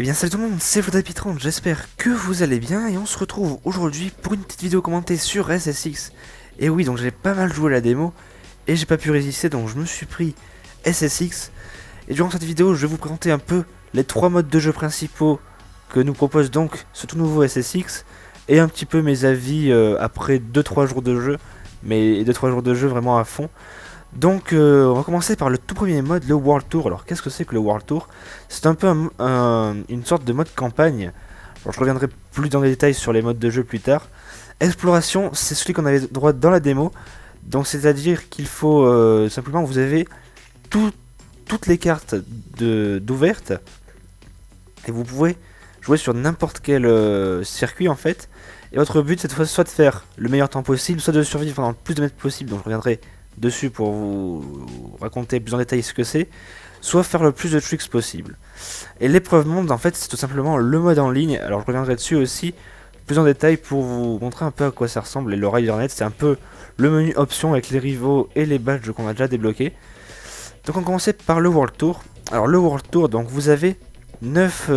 Eh bien salut tout le monde, c'est Flotapy30, j'espère que vous allez bien et on se retrouve aujourd'hui pour une petite vidéo commentée sur SSX. Et oui, donc j'ai pas mal joué à la démo et j'ai pas pu résister, donc je me suis pris SSX. Et durant cette vidéo, je vais vous présenter un peu les trois modes de jeu principaux que nous propose donc ce tout nouveau SSX et un petit peu mes avis après 2-3 jours de jeu, mais 2-3 jours de jeu vraiment à fond. Donc on va commencer par le tout premier mode, le World Tour. Alors qu'est-ce que c'est que le World Tour? C'est un peu une sorte de mode campagne. Alors, je reviendrai plus dans les détails sur les modes de jeu plus tard. Exploration, c'est celui qu'on avait droit dans la démo. Donc c'est-à-dire qu'il faut simplement, vous avez toutes les cartes d'ouvertes et vous pouvez jouer sur n'importe quel circuit en fait. Et votre but c'est soit de faire le meilleur temps possible, soit de survivre pendant le plus de mètres possible. Donc je reviendrai dessus pour vous raconter plus en détail ce que c'est, soit faire le plus de tricks possible. Et l'épreuve monde en fait c'est tout simplement le mode en ligne, alors je reviendrai dessus aussi plus en détail pour vous montrer un peu à quoi ça ressemble. Et le Ridernet c'est un peu le menu options avec les rivaux et les badges qu'on a déjà débloqués. Donc on commence par le World Tour. Alors le World Tour, donc vous avez 9,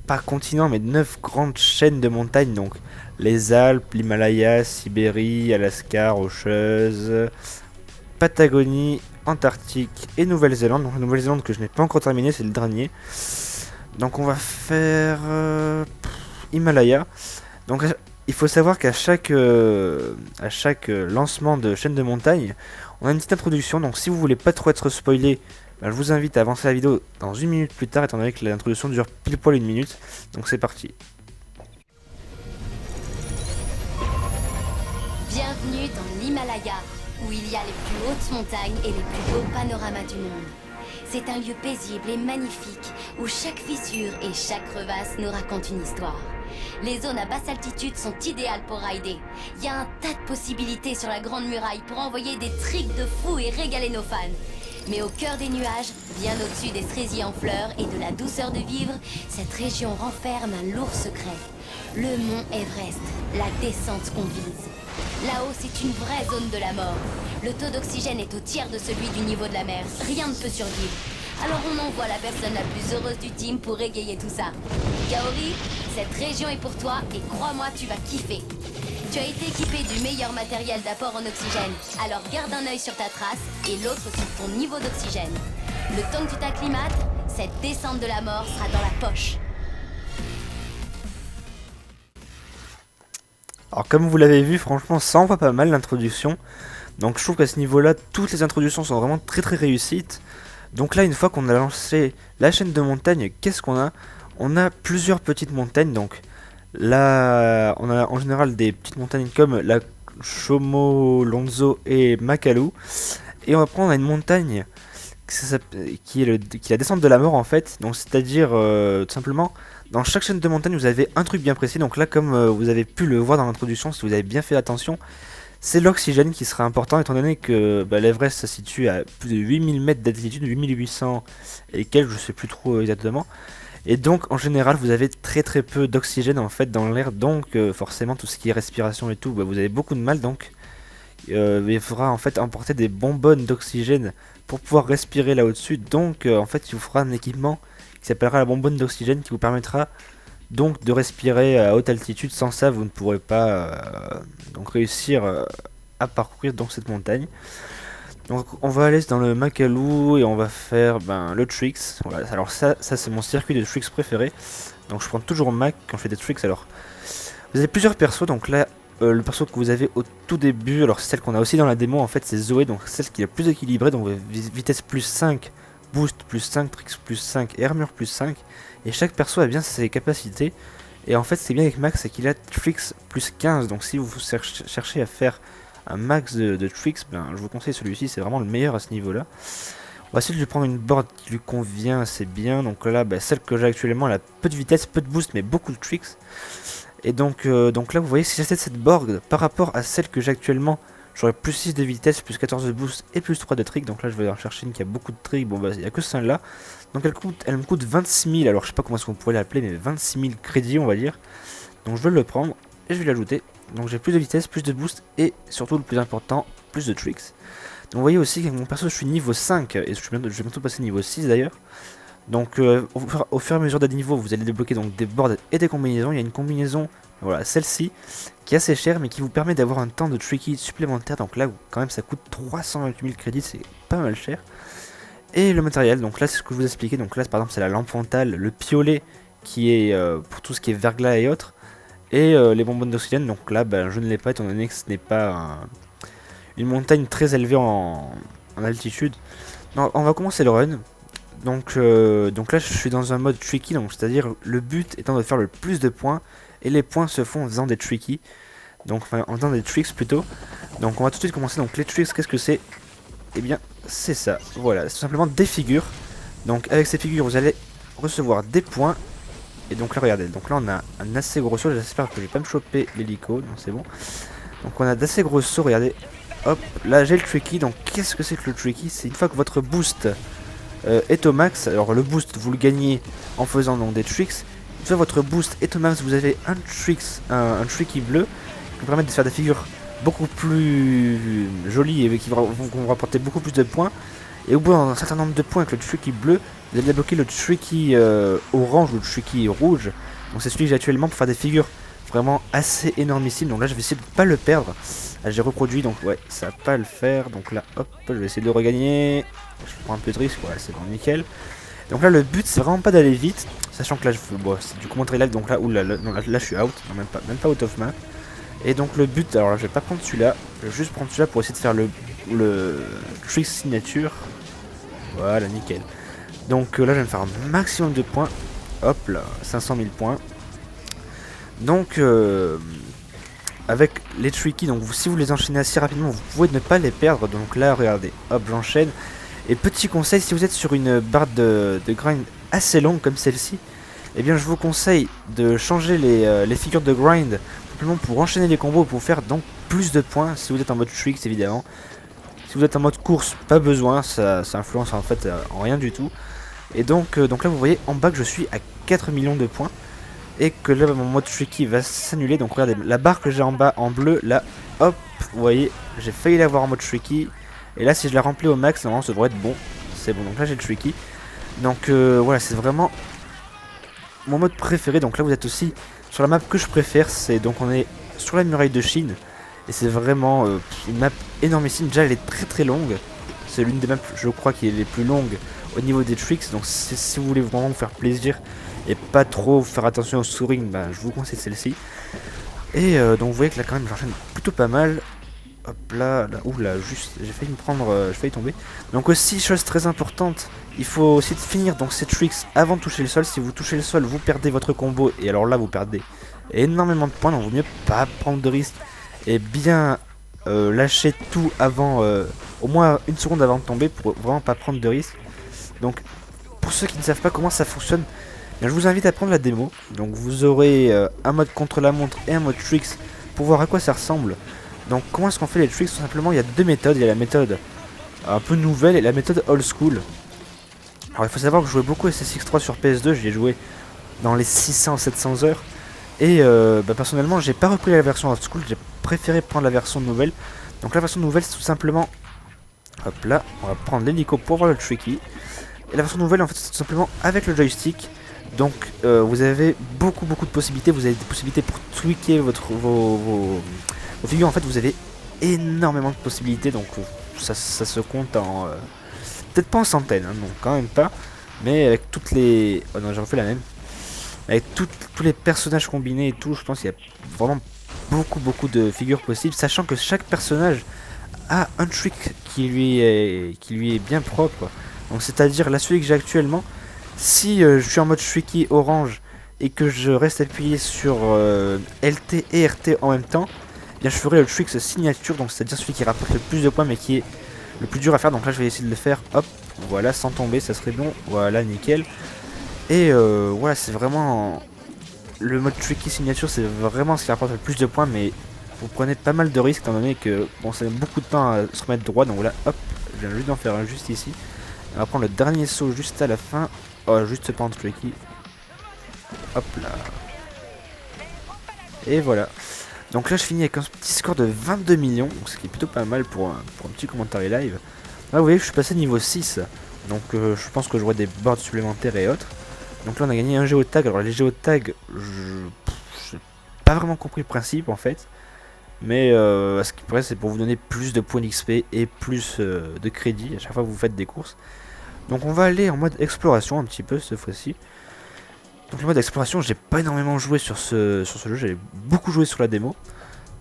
pas continents mais 9 grandes chaînes de montagnes, donc les Alpes, l'Himalaya, Sibérie, Alaska, Rocheuse, Patagonie, Antarctique et Nouvelle-Zélande. Donc la Nouvelle-Zélande que je n'ai pas encore terminé, c'est le dernier. Donc on va faire Himalaya. Donc il faut savoir qu'à chaque lancement de chaîne de montagne, on a une petite introduction. Donc si vous voulez pas trop être spoilé, je vous invite à avancer la vidéo dans une minute plus tard, étant donné que l'introduction dure pile poil une minute. Donc c'est parti. Bienvenue dans l'Himalaya, où il y a les plus hautes montagnes et les plus beaux panoramas du monde. C'est un lieu paisible et magnifique, où chaque fissure et chaque crevasse nous raconte une histoire. Les zones à basse altitude sont idéales pour rider. Il y a un tas de possibilités sur la Grande Muraille pour envoyer des tricks de fou et régaler nos fans. Mais au cœur des nuages, bien au-dessus des cerisiers en fleurs et de la douceur de vivre, cette région renferme un lourd secret. Le mont Everest, la descente qu'on vise. Là-haut, c'est une vraie zone de la mort. Le taux d'oxygène est au tiers de celui du niveau de la mer. Rien ne peut survivre. Alors on envoie la personne la plus heureuse du team pour égayer tout ça. Kaori, cette région est pour toi et crois-moi, tu vas kiffer. Tu as été équipé du meilleur matériel d'apport en oxygène. Alors garde un œil sur ta trace et l'autre sur ton niveau d'oxygène. Le temps que tu t'acclimates, cette descente de la mort sera dans la poche. Alors comme vous l'avez vu, franchement ça envoie pas mal l'introduction. Donc je trouve qu'à ce niveau-là, toutes les introductions sont vraiment très réussies. Donc là, une fois qu'on a lancé la chaîne de montagnes, qu'est-ce qu'on a? On a plusieurs petites montagnes. Donc là, on a en général des petites montagnes comme la Chomolonzo et Makalu. Et on va prendre une montagne qui est la descente de la mort en fait. Donc c'est-à-dire tout simplement, dans chaque chaîne de montagne, vous avez un truc bien précis. Donc là, comme vous avez pu le voir dans l'introduction, si vous avez bien fait attention, c'est l'oxygène qui sera important étant donné que l'Everest se situe à plus de 8000 mètres d'altitude, 8800 et quelques, je sais plus trop exactement. Et donc en général vous avez très peu d'oxygène en fait dans l'air, donc forcément tout ce qui est respiration et tout, vous avez beaucoup de mal. Donc il faudra en fait emporter des bonbonnes d'oxygène pour pouvoir respirer là au-dessus. Donc en fait il vous faudra un équipement qui s'appellera la bonbonne d'oxygène qui vous permettra donc de respirer à haute altitude. Sans ça vous ne pourrez pas donc réussir à parcourir donc cette montagne. Donc on va aller dans le Makalu et on va faire le Tricks. Voilà, alors ça c'est mon circuit de Tricks préféré. Donc je prends toujours Mac quand je fais des Tricks. Alors vous avez plusieurs persos, donc là le perso que vous avez au tout début, alors c'est celle qu'on a aussi dans la démo en fait, c'est Zoé, donc celle qui est la plus équilibrée. Donc vitesse plus 5, boost plus 5, tricks plus 5 et armure plus 5. Et chaque perso a bien ses capacités. Et en fait, ce qui est bien avec Max, c'est qu'il a tricks plus 15. Donc si vous cherchez à faire un max de tricks, je vous conseille celui-ci, c'est vraiment le meilleur à ce niveau-là. On va essayer de lui prendre une board qui lui convient, c'est bien. Donc là, celle que j'ai actuellement, elle a peu de vitesse, peu de boost, mais beaucoup de tricks. Et donc là, vous voyez, si j'achète cette board par rapport à celle que j'ai actuellement, j'aurai plus 6 de vitesse, plus 14 de boost et plus 3 de tricks. Donc là, je vais en chercher une qui a beaucoup de tricks. Bon, il n'y a que celle-là. Donc elle me coûte 26 000. Alors, je sais pas comment est-ce qu'on pourrait l'appeler, mais 26 000 crédits, on va dire. Donc, je vais le prendre et je vais l'ajouter. Donc, j'ai plus de vitesse, plus de boost et surtout, le plus important, plus de tricks. Donc, vous voyez aussi qu'avec mon perso, je suis niveau 5 et je vais bientôt passer niveau 6 d'ailleurs. Donc au fur et à mesure des niveaux, vous allez débloquer donc des boards et des combinaisons. Il y a une combinaison, voilà, celle-ci, qui est assez chère, mais qui vous permet d'avoir un temps de tricky supplémentaire. Donc là, quand même, ça coûte 328 000 crédits, c'est pas mal cher. Et le matériel, donc là, c'est ce que je vous ai expliqué. Donc là, par exemple, c'est la lampe frontale, le piolet, qui est pour tout ce qui est verglas et autres, et les bonbonnes d'oxygène. Donc là, ben, je ne l'ai pas, étant donné que ce n'est pas une montagne très élevée en altitude. Non, on va commencer le run. Donc là, je suis dans un mode tricky, donc c'est-à-dire le but étant de faire le plus de points, et les points se font en faisant des tricky, donc enfin, en faisant des tricks plutôt. Donc on va tout de suite commencer. Donc les tricks, qu'est-ce que c'est? Eh bien, c'est ça. Voilà, c'est tout simplement des figures. Donc avec ces figures, vous allez recevoir des points. Et donc là, regardez. Donc là, on a un assez gros saut. J'espère que je vais pas me choper l'hélico. Donc c'est bon. Donc on a d'assez gros sauts. Regardez. Hop, là j'ai le tricky. Donc qu'est-ce que c'est que le tricky? C'est une fois que votre boost est au max. Alors le boost, vous le gagnez en faisant donc des tricks. Une fois votre boost est au max, vous avez un tricky bleu qui vous permet de faire des figures beaucoup plus jolies et qui vont vous rapporter beaucoup plus de points. Et au bout d'un certain nombre de points avec le tricky bleu, vous allez débloquer le tricky orange ou le tricky rouge. Donc c'est celui que j'ai actuellement pour faire des figures vraiment assez énormissimes. Donc là je vais essayer de ne pas le perdre. Là j'ai reproduit, donc ouais, ça va pas le faire. Donc là hop, je vais essayer de regagner. Je prends un peu de risque, ouais, c'est bon, nickel. Donc là le but c'est vraiment pas d'aller vite, sachant que là bon, c'est du commentaire live, donc là, non, là je suis out, non, même pas out of map. Et donc le but, alors là je vais pas prendre celui-là, je vais juste prendre celui-là pour essayer de faire le trick signature. Voilà, nickel. Donc là je vais me faire un maximum de points. Hop là, 500 000 points. Donc avec les tricky, donc si vous les enchaînez assez rapidement, vous pouvez ne pas les perdre. Donc là regardez, hop j'enchaîne. Et petit conseil, si vous êtes sur une barre de grind assez longue comme celle-ci, eh bien je vous conseille de changer les figures de grind simplement pour enchaîner les combos, pour faire donc plus de points si vous êtes en mode tricks évidemment. Si vous êtes en mode course, pas besoin, ça influence en fait en rien du tout. Et donc là vous voyez en bas que je suis à 4 millions de points et que là mon mode tricky va s'annuler. Donc regardez, la barre que j'ai en bas en bleu, là hop, vous voyez, j'ai failli l'avoir en mode tricky. Et là si je la remplis au max, normalement ça devrait être bon. C'est bon, donc là j'ai le tricky. Donc voilà, c'est vraiment mon mode préféré. Donc là vous êtes aussi sur la map que je préfère. C'est donc on est sur la muraille de Chine. Et c'est vraiment une map énormissime. Déjà elle est très très longue. C'est l'une des maps je crois qui est les plus longues au niveau des tricks. Donc si vous voulez vraiment vous faire plaisir et pas trop faire attention au soaring, bah, je vous conseille celle-ci. Et donc vous voyez que là quand même j'enchaîne plutôt pas mal. Hop là, oula, juste, j'ai failli me prendre, j'ai failli tomber. Donc aussi, chose très importante, il faut aussi finir donc ces tricks avant de toucher le sol. Si vous touchez le sol, vous perdez votre combo, et alors là, vous perdez énormément de points. Donc, il vaut mieux pas prendre de risques et bien lâcher tout avant, au moins une seconde avant de tomber pour vraiment pas prendre de risques. Donc, pour ceux qui ne savent pas comment ça fonctionne, bien, je vous invite à prendre la démo. Donc, vous aurez un mode contre la montre et un mode tricks pour voir à quoi ça ressemble. Donc comment est-ce qu'on fait les tricks? Tout simplement il y a deux méthodes, il y a la méthode un peu nouvelle et la méthode old school. Alors il faut savoir que je jouais beaucoup SSX3 sur PS2, j'y ai joué dans les 600-700 heures. Et personnellement j'ai pas repris la version old school, j'ai préféré prendre la version nouvelle. Donc la version nouvelle c'est tout simplement, hop là, on va prendre l'hélico pour voir le tricky. Et la version nouvelle en fait c'est tout simplement avec le joystick. Donc vous avez beaucoup de possibilités, vous avez des possibilités pour tweaker vos figures. En fait vous avez énormément de possibilités, donc ça se compte en peut-être pas en centaines, hein, non quand même pas, mais avec toutes les, oh non j'ai refait la même, avec tous les personnages combinés et tout, je pense qu'il y a vraiment beaucoup de figures possibles, sachant que chaque personnage a un trick qui lui est bien propre. Donc c'est à dire là celui que j'ai actuellement, si je suis en mode tricky orange et que je reste appuyé sur LT et RT en même temps, bien je ferai le trick signature, donc c'est à dire celui qui rapporte le plus de points mais qui est le plus dur à faire. Donc là je vais essayer de le faire, hop, voilà, sans tomber, ça serait bon, voilà, nickel. Et voilà, c'est vraiment le mode tricky signature, c'est vraiment ce qui rapporte le plus de points, mais vous prenez pas mal de risques étant donné que bon, ça met beaucoup de temps à se remettre droit. Donc voilà, hop, je viens juste d'en faire un juste ici. On va prendre le dernier saut juste à la fin. Oh, juste pas en tricky. Hop là. Et voilà. Donc là je finis avec un petit score de 22 millions, donc ce qui est plutôt pas mal pour un petit commentaire live. Là vous voyez que je suis passé niveau 6. Donc je pense que j'aurai des boards supplémentaires et autres. Donc là on a gagné un géotag. Alors les géotags, j'ai pas vraiment compris le principe en fait. Mais ce qui paraît c'est pour vous donner plus de points d'XP et plus de crédit à chaque fois que vous faites des courses. Donc on va aller en mode exploration un petit peu cette fois-ci. Donc le mode exploration, j'ai pas énormément joué sur ce jeu, j'ai beaucoup joué sur la démo.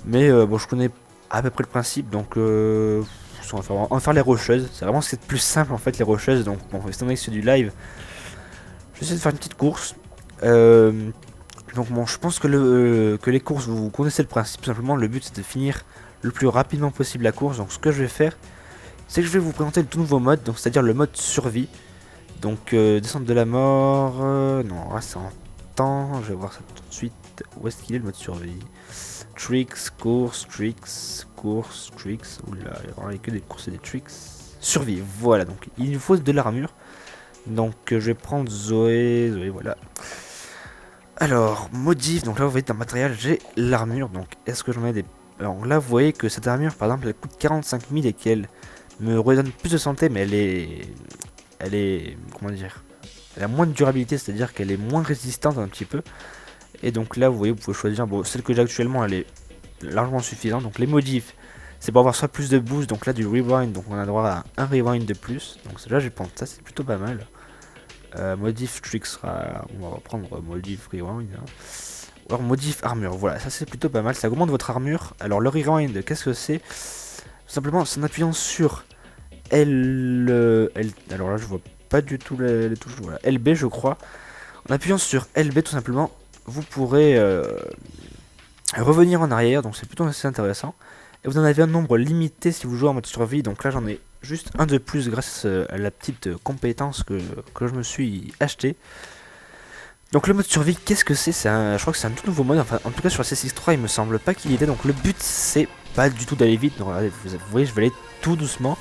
Mais bon, je connais à peu près le principe, donc on va faire les rocheuses. C'est vraiment ce qui est le plus simple en fait, les rocheuses. Donc bon, étant donné que c'est du live, je vais essayer de faire une petite course. Donc bon, je pense que les courses, vous connaissez le principe. Tout simplement, le but c'est de finir le plus rapidement possible la course. Donc ce que je vais faire, c'est que je vais vous présenter le tout nouveau mode, donc c'est-à-dire le mode survie. Donc descente de la mort, non, là c'est en temps, je vais voir ça tout de suite. Où est-ce qu'il est le mode survie? Tricks, course, oula, il n'y a que des courses et des tricks. Survie, voilà, donc il nous faut de l'armure. Donc je vais prendre Zoé, voilà. Alors, modif, donc là vous voyez dans le matériel, j'ai l'armure, donc est-ce que j'en ai des... Alors là vous voyez que cette armure par exemple elle coûte 45 000 et qu'elle me redonne plus de santé, mais elle est, comment dire, elle a moins de durabilité, c'est-à-dire qu'elle est moins résistante un petit peu. Et donc là vous voyez, vous pouvez choisir, bon, celle que j'ai actuellement elle est largement suffisante. Donc les modifs, c'est pour avoir soit plus de boost, donc là du rewind, donc on a droit à un rewind de plus. Donc là je pense ça c'est plutôt pas mal. Modif trick sera, on va reprendre modif rewind, hein. Alors modif armure, voilà, ça c'est plutôt pas mal, ça augmente votre armure. Alors le rewind, qu'est-ce que c'est? Tout simplement c'est en appuyant sur alors là je vois pas du tout les touches, voilà, LB je crois. En appuyant sur LB tout simplement, vous pourrez revenir en arrière, donc c'est plutôt assez intéressant. Et vous en avez un nombre limité si vous jouez en mode survie, donc là j'en ai juste un de plus grâce à la petite compétence que je me suis acheté. Donc le mode survie, qu'est-ce que c'est? Je crois que c'est un tout nouveau mode, enfin en tout cas sur la C6.3 il me semble pas qu'il y était. Donc le but c'est pas du tout d'aller vite, donc regardez, vous voyez je vais aller tout doucement.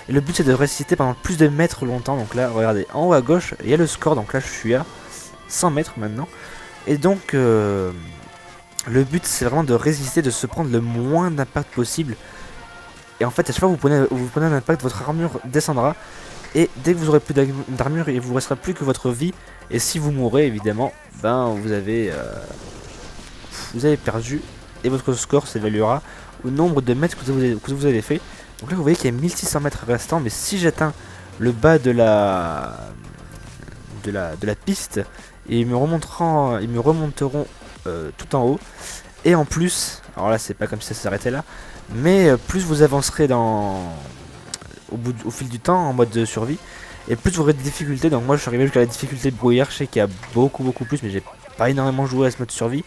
Et le but c'est de résister pendant plus de mètres longtemps. Donc là regardez, en haut à gauche il y a le score, donc là je suis à 100 mètres maintenant. Et donc le but c'est vraiment de résister, de se prendre le moins d'impact possible. Et en fait à chaque fois que vous prenez un impact, votre armure descendra. Et dès que vous aurez plus d'armure, il vous restera plus que votre vie. Et si vous mourrez évidemment, ben vous avez perdu. Et votre score s'évaluera au nombre de mètres que vous avez fait. Donc là vous voyez qu'il y a 1600 mètres restants. Mais si j'atteins le bas de la piste, et ils me remonteront tout en haut. Et en plus, alors là c'est pas comme si ça s'arrêtait là, mais plus vous avancerez au fil du temps en mode de survie, et plus vous aurez des difficultés. Donc moi je suis arrivé jusqu'à la difficulté de brouillard, je sais qu'il y a beaucoup plus, mais j'ai pas énormément joué à ce mode survie.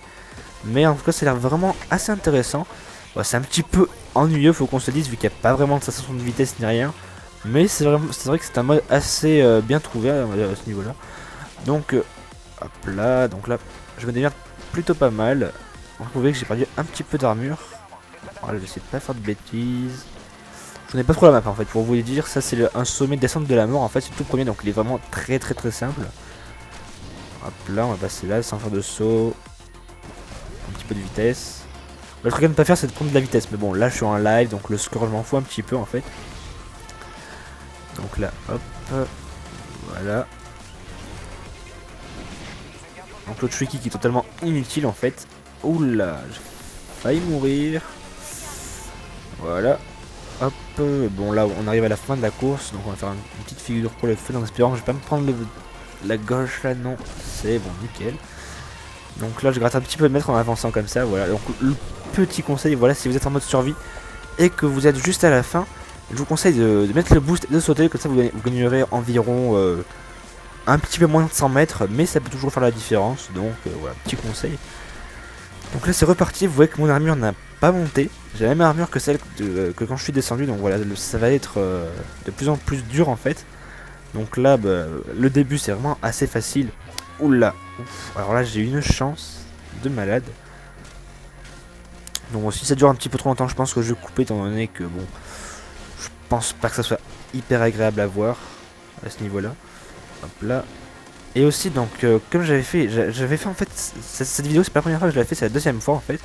Mais en tout cas ça a l'air vraiment assez intéressant. Bon, c'est un petit peu ennuyeux, faut qu'on se dise, vu qu'il n'y a pas vraiment de sensation de vitesse ni rien. Mais c'est vrai que c'est un mode assez bien trouvé à ce niveau là. Donc hop là, donc là je me démerde plutôt pas mal. Vous voyez que j'ai perdu un petit peu d'armure. Voilà, j'essaie de pas faire de bêtises. Je connais pas trop la map en fait, pour vous dire. Ça c'est un sommet de descente de la mort en fait, c'est le tout premier, donc il est vraiment très simple. Hop là, on va passer là sans faire de saut. Un petit peu de vitesse. Le truc à ne pas faire c'est de prendre de la vitesse, mais bon là je suis en live, donc le score je m'en fous un petit peu en fait. Donc là, hop, voilà. Donc le tricky qui est totalement inutile en fait. Oula, j'ai failli mourir. Voilà. Hop, bon là on arrive à la fin de la course, donc on va faire une petite figure pour le feu en espérant que je vais pas me prendre la gauche là, non, c'est bon, nickel. Donc là je gratte un petit peu de mètre en avançant comme ça, voilà. Donc le petit conseil, voilà, si vous êtes en mode survie et que vous êtes juste à la fin, je vous conseille de mettre le boost et de sauter, comme ça vous gagnerez environ un petit peu moins de 100 mètres, mais ça peut toujours faire la différence, donc voilà, petit conseil. Donc là c'est reparti, vous voyez que mon armure n'a pas monté, j'ai la même armure que celle que quand je suis descendu, donc voilà, ça va être de plus en plus dur en fait. Donc là, bah, le début c'est vraiment assez facile. Oula, ouf. Alors là j'ai une chance de malade. Donc si ça dure un petit peu trop longtemps, je pense que je vais couper, étant donné que bon, je pense pas que ça soit hyper agréable à voir à ce niveau là. Hop là. Et aussi donc comme j'avais fait en fait cette vidéo, c'est pas la première fois que je l'avais fait, c'est la deuxième fois en fait.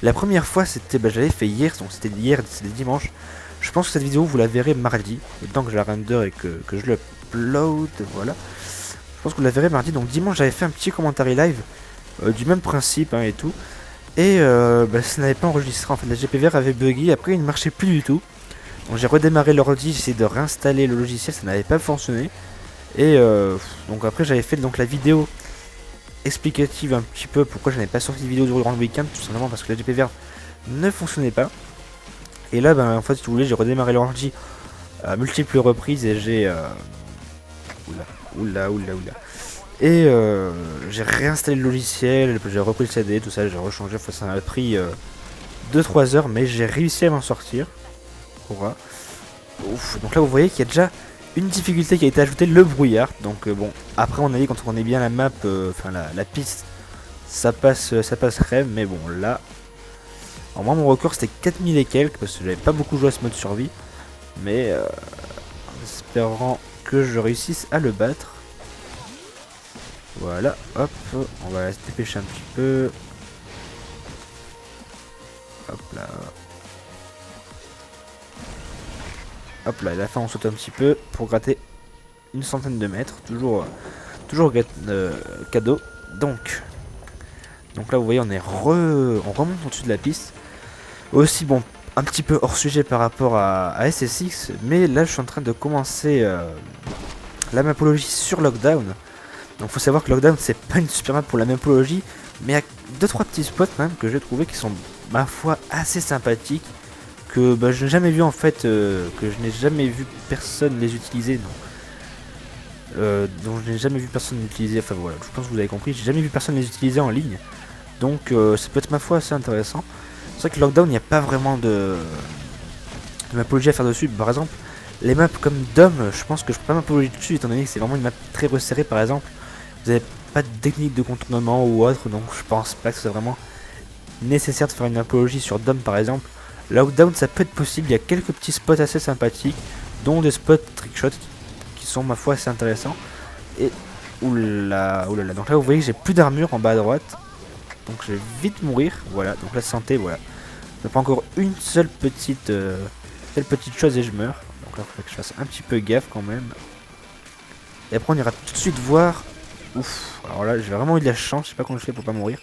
La première fois c'était, bah, j'avais fait hier, donc c'était dimanche. Je pense que cette vidéo vous la verrez mardi, le temps que je la render et que je le upload, voilà. Je pense que vous la verrez mardi. Donc dimanche j'avais fait un petit commentaire live du même principe et tout. Et ça n'avait pas enregistré, en fait la GPVR avait buggy, après il ne marchait plus du tout. Donc j'ai redémarré l'ordi, j'ai essayé de réinstaller le logiciel, ça n'avait pas fonctionné. Et donc après j'avais fait donc la vidéo explicative un petit peu pourquoi je n'avais pas sorti de vidéo durant le week-end, tout simplement parce que la GPVR ne fonctionnait pas. Et là en fait si vous voulez j'ai redémarré l'ordi à multiples reprises et j'ai oula. Et j'ai réinstallé le logiciel, j'ai repris le CD, tout ça, j'ai rechangé, enfin, ça m'a pris 2-3 heures, mais j'ai réussi à m'en sortir. Voilà. Ouf. Donc là vous voyez qu'il y a déjà une difficulté qui a été ajoutée, le brouillard. Donc bon, après on a dit quand on connaît bien la map, enfin la piste, ça passe crème, mais bon là... Alors moi mon record c'était 4000 et quelques, parce que j'avais pas beaucoup joué à ce mode survie. Mais en espérant que je réussisse à le battre. Voilà, hop, on va se dépêcher un petit peu. Hop là. Hop là, et à la fin on saute un petit peu pour gratter une centaine de mètres. Toujours cadeau. Donc là vous voyez on remonte au-dessus de la piste. Aussi bon, un petit peu hors sujet par rapport à SSX. Mais là je suis en train de commencer la mapologie sur Lockdown. Donc faut savoir que Lockdown c'est pas une super map pour la mapologie, mais il y a 2-3 petits spots quand même que j'ai trouvé qui sont ma foi assez sympathiques, que je n'ai jamais vu en fait, que je n'ai jamais vu personne les utiliser, non. Donc je n'ai jamais vu personne les utiliser, enfin voilà, je pense que vous avez compris, j'ai jamais vu personne les utiliser en ligne, donc ça peut être ma foi assez intéressant. C'est vrai que Lockdown il n'y a pas vraiment de mapologie à faire dessus, par exemple les maps comme Dom, je pense que je peux pas m'apologie dessus étant donné que c'est vraiment une map très resserrée par exemple. Vous n'avez pas de technique de contournement ou autre, donc je pense pas que ce soit vraiment nécessaire de faire une apologie sur Dom par exemple. Lockdown ça peut être possible, il y a quelques petits spots assez sympathiques, dont des spots trickshot qui sont ma foi assez intéressants. Et oulala, donc là vous voyez que j'ai plus d'armure en bas à droite, donc je vais vite mourir, voilà, donc la santé, voilà. Je prends encore une seule petite chose et je meurs, donc là il faudrait que je fasse un petit peu gaffe quand même. Et après on ira tout de suite voir. Ouf, alors là j'ai vraiment eu de la chance, je sais pas comment je fais pour pas mourir.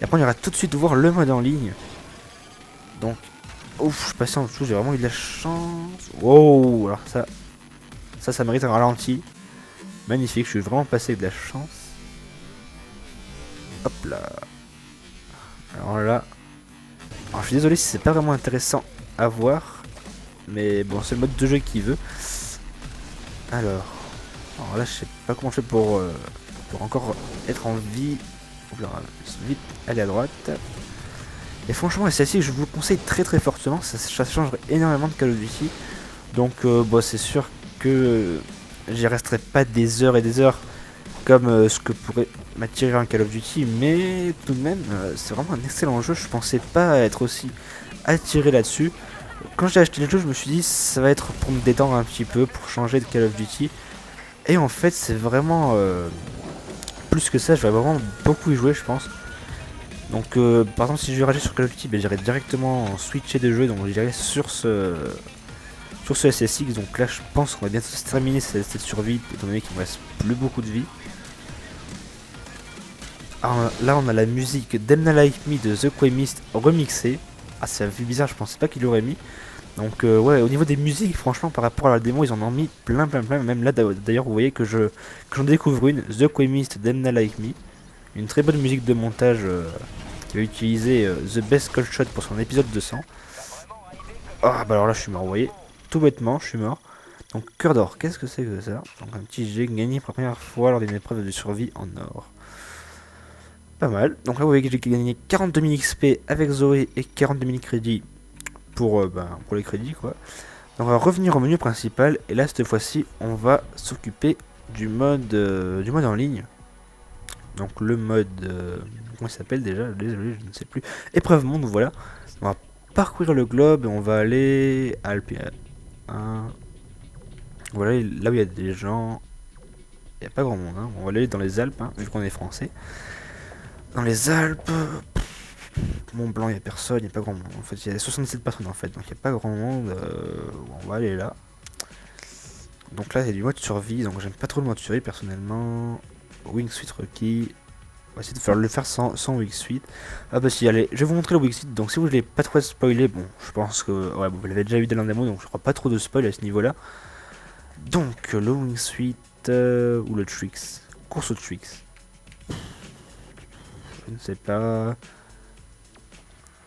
Et après on ira tout de suite voir le mode en ligne. Donc, ouf, je suis passé en dessous, j'ai vraiment eu de la chance. Wow, alors ça mérite un ralenti. Magnifique, je suis vraiment passé avec de la chance. Hop là. Alors là, alors je suis désolé si c'est pas vraiment intéressant à voir, mais bon c'est le mode de jeu qui veut. Alors là je sais pas comment je fais pour encore être en vie. Vite aller à droite. Et franchement celle-ci je vous le conseille très très fortement, ça changerait énormément de Call of Duty. Donc c'est sûr que j'y resterai pas des heures et des heures comme ce que pourrait m'attirer un Call of Duty, mais tout de même c'est vraiment un excellent jeu. Je pensais pas être aussi attiré là-dessus. Quand j'ai acheté le jeu je me suis dit ça va être pour me détendre un petit peu, pour changer de Call of Duty. Et en fait c'est vraiment plus que ça, je vais vraiment beaucoup y jouer je pense. Donc par exemple si je vais rager sur Call of Duty, j'irai directement switcher de jeu, donc j'irai sur ce SSX. Donc là je pense qu'on va bientôt se terminer cette survie, étant donné qu'il me reste plus beaucoup de vie. Alors, là on a la musique Demna Like Me de The Quemist remixée. Ah ça fait bizarre, je pensais pas qu'il l'aurait mis. Donc ouais, au niveau des musiques franchement par rapport à la démo ils en ont mis plein. Même là d'ailleurs vous voyez que j'en découvre une, The Quemist Demna Like Me. Une très bonne musique de montage qui a utilisé The Best Call Shot pour son épisode 200. Ah bah alors là je suis mort, vous voyez, tout bêtement je suis mort. Donc cœur d'or, qu'est-ce que c'est que ça? Donc un petit G gagné pour la première fois lors d'une épreuve de survie en or. Pas mal, donc là vous voyez que j'ai gagné 42 000 XP avec Zoé et 42 000 crédits pour les crédits quoi. Donc on va revenir au menu principal et là cette fois-ci on va s'occuper du mode en ligne. Donc le mode, comment il s'appelle déjà? Désolé, je ne sais plus. Épreuve monde, voilà. On va parcourir le globe et on va aller à Alpes 1. Voilà, là où il y a des gens. Il n'y a pas grand monde, hein. On va aller dans les Alpes, hein, vu qu'on est français. Dans les Alpes, Mont Blanc, il n'y a personne, il n'y a pas grand monde. En fait, il y a 67 personnes en fait, donc il n'y a pas grand monde. On va aller là. Donc là, il y a du mode survie, donc j'aime pas trop le mode survie personnellement. Wingsuit requis. On va essayer de le faire sans Wingsuit. Ah bah si, allez, je vais vous montrer le Wingsuit. Donc si vous voulez pas trop spoiler, bon, je pense que ouais, vous l'avez déjà vu dans la démo, donc je crois pas trop de spoil à ce niveau-là. Donc le Wingsuit ou le Trix. Course au Trix. Je ne sais pas.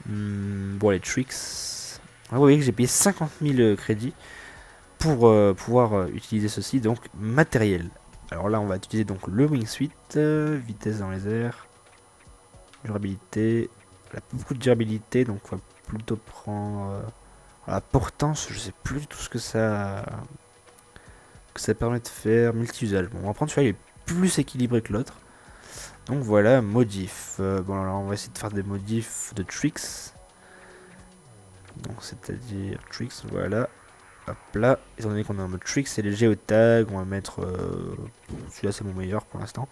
Bon, les Tricks. Ah, vous voyez que j'ai payé 50 000 crédits pour pouvoir utiliser ceci. Donc, matériel. Alors là, on va utiliser donc le Wingsuit. Vitesse dans les airs. Durabilité. Elle a beaucoup de durabilité. Donc, on va plutôt prendre la portance. Je sais plus tout ce que ça permet de faire. Multi-usage. Bon, on va prendre celui-là. Il est plus équilibré que l'autre. Donc voilà, modif. Bon, alors on va essayer de faire des modifs de tricks. Donc c'est-à-dire tricks, voilà. Hop là, étant donné qu'on est en mode tricks, c'est les géotags. On va mettre celui-là, c'est mon meilleur pour l'instant.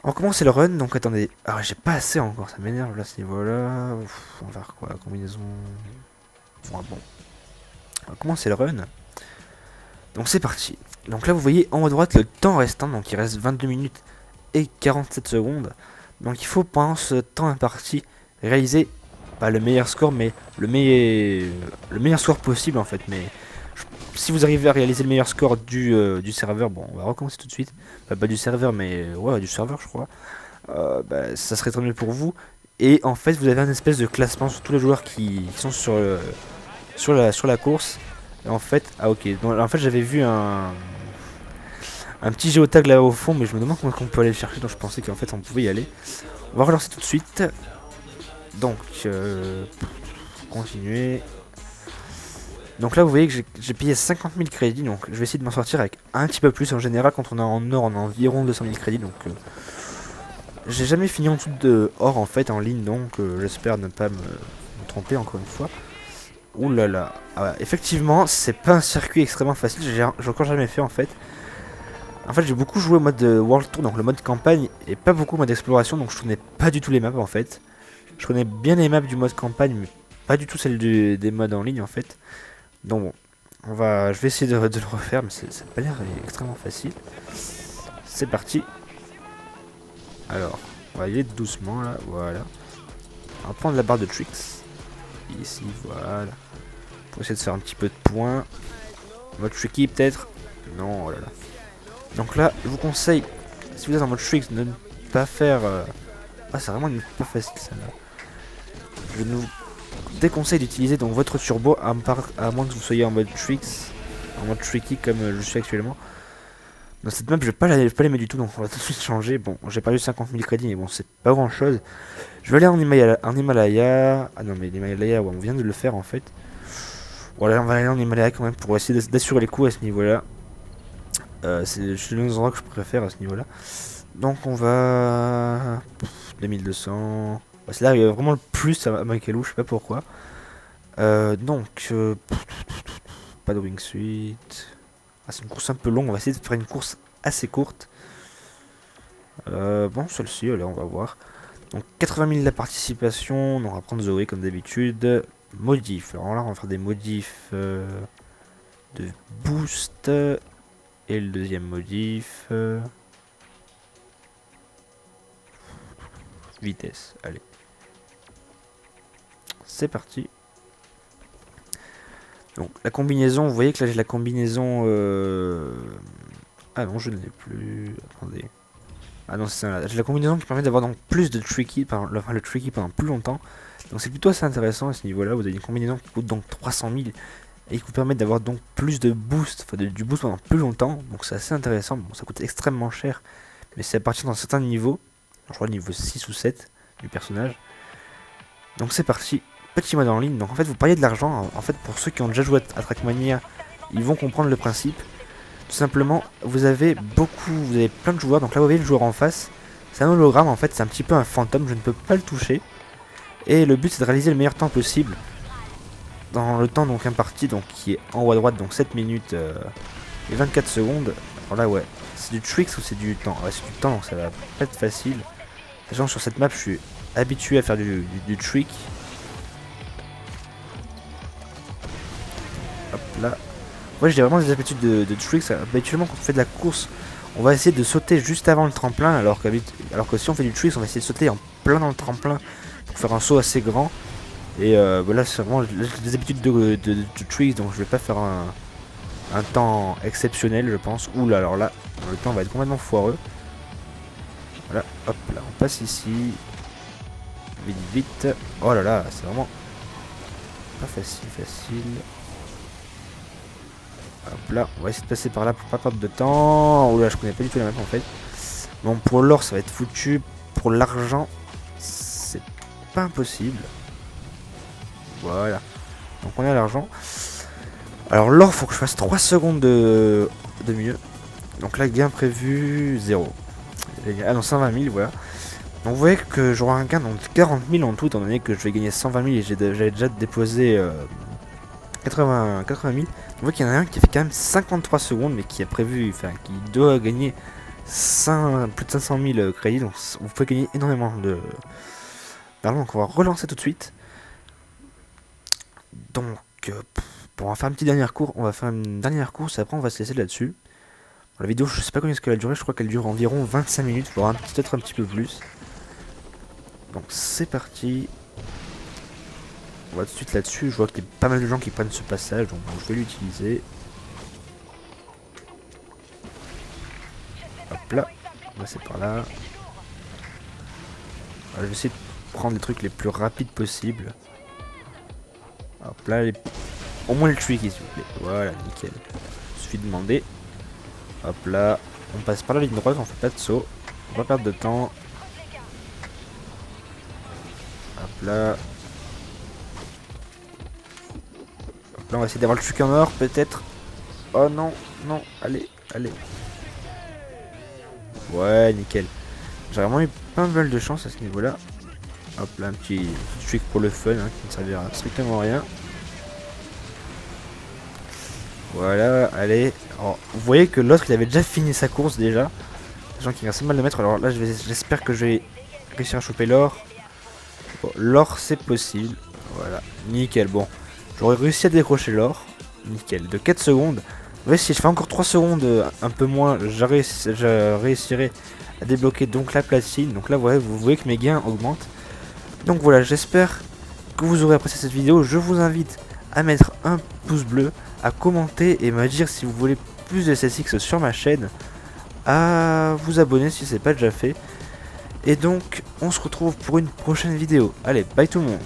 On va commencer le run. Donc attendez, ah j'ai pas assez encore, ça m'énerve là ce niveau-là. On va faire quoi, combinaison. Ouais, bon, on va commencer le run. Donc c'est parti. Donc là vous voyez en haut à droite le temps restant, donc il reste 22 minutes et 47 secondes. Donc il faut pendant ce temps imparti réaliser pas le meilleur score, mais le meilleur score possible en fait. Mais si vous arrivez à réaliser le meilleur score du serveur, bon on va recommencer tout de suite. Pas du serveur mais ouais du serveur je crois. Bah, ça serait très mieux pour vous. Et en fait vous avez un espèce de classement sur tous les joueurs qui sont sur la course. Et en fait, ah ok, donc, en fait j'avais vu un petit géotag là au fond, mais je me demande comment on peut aller le chercher, donc je pensais qu'en fait on pouvait y aller. On va relancer tout de suite. Donc, continuer. Donc là vous voyez que j'ai payé 50 000 crédits, donc je vais essayer de m'en sortir avec un petit peu plus. En général quand on est en or on a environ 200 000 crédits, donc j'ai jamais fini en dessous de or en fait en ligne, donc j'espère ne pas me tromper encore une fois. Ouh là là, ah ouais, effectivement c'est pas un circuit extrêmement facile, j'ai encore jamais fait en fait. En fait j'ai beaucoup joué au mode World Tour, donc le mode campagne, et pas beaucoup au mode exploration, donc je connais pas du tout les maps en fait. Je connais bien les maps du mode campagne, mais pas du tout celles des modes en ligne en fait. Donc bon, je vais essayer de le refaire, mais ça n'a pas l'air extrêmement facile. C'est parti. Alors, on va y aller doucement là, voilà. On va prendre la barre de tricks. Ici, voilà. Pour essayer de faire un petit peu de points. Mode tricky peut-être. Non, oh là là. Donc là, je vous conseille, si vous êtes en mode tricks, de ne pas faire... Ah, c'est vraiment pas facile ça là. Je vous déconseille d'utiliser donc votre turbo à moins que vous soyez en mode tricks, en mode tricky comme je suis actuellement. Dans cette map je vais pas l'aimer du tout, donc on va tout de suite changer. Bon, j'ai perdu 50 000 crédits mais bon c'est pas grand chose. Je vais aller en Himalaya. Ah non mais l'Himalaya ouais, on vient de le faire en fait. Voilà, on va aller en Himalaya quand même pour essayer d'assurer les coups à ce niveau là. C'est l'un des endroits que je préfère à ce niveau là. Donc on va 2200. C'est là il y a vraiment le plus à Michaelou, je sais pas pourquoi. Donc pas de wingsuit. Ah, c'est une course un peu longue, on va essayer de faire une course assez courte. Bon, celle-ci, allez, on va voir. Donc 80 000 la participation, donc on va prendre Zoé comme d'habitude. Modif, alors là on va faire des modifs de boost. Et le deuxième modif... vitesse, allez. C'est parti. Donc la combinaison, vous voyez que là j'ai la combinaison... Ah non, je ne l'ai plus. Attendez. Ah non, c'est ça là. J'ai la combinaison qui permet d'avoir donc plus de tricky, le tricky pendant plus longtemps. Donc c'est plutôt assez intéressant à ce niveau-là. Vous avez une combinaison qui coûte donc 300 000 et qui vous permet d'avoir donc plus de boost, enfin du boost pendant plus longtemps. Donc c'est assez intéressant. Bon, ça coûte extrêmement cher, mais c'est à partir d'un certain niveau. Je crois niveau 6 ou 7 du personnage. Donc c'est parti. Petit mode en ligne. Donc en fait vous pariez de l'argent. En fait pour ceux qui ont déjà joué à Trackmania, ils vont comprendre le principe. Tout simplement, vous avez plein de joueurs. Donc là vous voyez le joueur en face. C'est un hologramme en fait, c'est un petit peu un fantôme, je ne peux pas le toucher. Et le but c'est de réaliser le meilleur temps possible. Dans le temps donc imparti, donc qui est en haut à droite, donc 7 minutes et 24 secondes. Alors là ouais, c'est du tricks ou c'est du temps? Ouais c'est du temps, donc ça va pas être facile. Sachant sur cette map je suis habitué à faire du trick. Hop là. Moi j'ai vraiment des habitudes de tricks. Habituellement quand on fait de la course, on va essayer de sauter juste avant le tremplin, alors que si on fait du tricks, on va essayer de sauter en plein dans le tremplin pour faire un saut assez grand. Et là c'est vraiment des habitudes de tricks, donc je vais pas faire un temps exceptionnel je pense. Ouh là, alors là, le temps va être complètement foireux. Voilà, hop là, on passe ici. Vite, vite. Oh là là, c'est vraiment pas facile. Hop là, on va essayer de passer par là pour pas perdre de temps. Oh là, je connais pas du tout la map en fait. Bon, pour l'or, ça va être foutu. Pour l'argent, c'est pas impossible. Voilà. Donc on a l'argent. Alors l'or, faut que je fasse 3 secondes de mieux. Donc là, gain prévu 0. Ah non, 120 000, voilà. Donc vous voyez que j'aurai un gain de 40 000 en tout, étant donné que je vais gagner 120 000 et j'avais déjà déposé 80 000. On voit qu'il y en a un qui fait quand même 53 secondes, mais qui a prévu, enfin, qui doit gagner plus de 500 000 crédits. Donc vous pouvez gagner énormément d'argent. Donc on va relancer tout de suite. Donc on va faire une petite dernière course. On va faire une dernière course et après on va se laisser là-dessus. La vidéo, je sais pas combien est-ce qu'elle a duré. Je crois qu'elle dure environ 25 minutes, voire peut-être un petit peu plus. Donc c'est parti. On va tout de suite là-dessus. Je vois qu'il y a pas mal de gens qui prennent ce passage, donc je vais l'utiliser. Hop là, on va passer par là. Alors, je vais essayer de prendre les trucs les plus rapides possibles. Hop là, au moins le tricky s'il vous plaît. Voilà, nickel. Il suffit de demander. Hop là, on passe par la ligne droite, on fait pas de saut. On va perdre de temps. Hop là. Hop là, on va essayer d'avoir le truc en or, peut-être. Oh non, non, allez. Ouais, nickel. J'ai vraiment eu pas mal de chance à ce niveau-là. Hop là, un petit trick pour le fun, hein, qui ne servira strictement à rien. Voilà, allez. Alors, vous voyez que l'autre, il avait déjà fini sa course déjà. Les gens qui restent mal de mettre. Alors là, j'espère que je vais réussir à choper l'or. Bon, l'or, c'est possible. Voilà, nickel. Bon, j'aurais réussi à décrocher l'or. Nickel. De 4 secondes. Vous voyez, si je fais encore 3 secondes, un peu moins, je réussirai à débloquer donc la platine. Donc là, vous voyez que mes gains augmentent. Donc voilà, j'espère que vous aurez apprécié cette vidéo. Je vous invite à mettre un pouce bleu, à commenter et me dire si vous voulez plus de SSX sur ma chaîne, à vous abonner si ce n'est pas déjà fait. Et donc, on se retrouve pour une prochaine vidéo. Allez, bye tout le monde.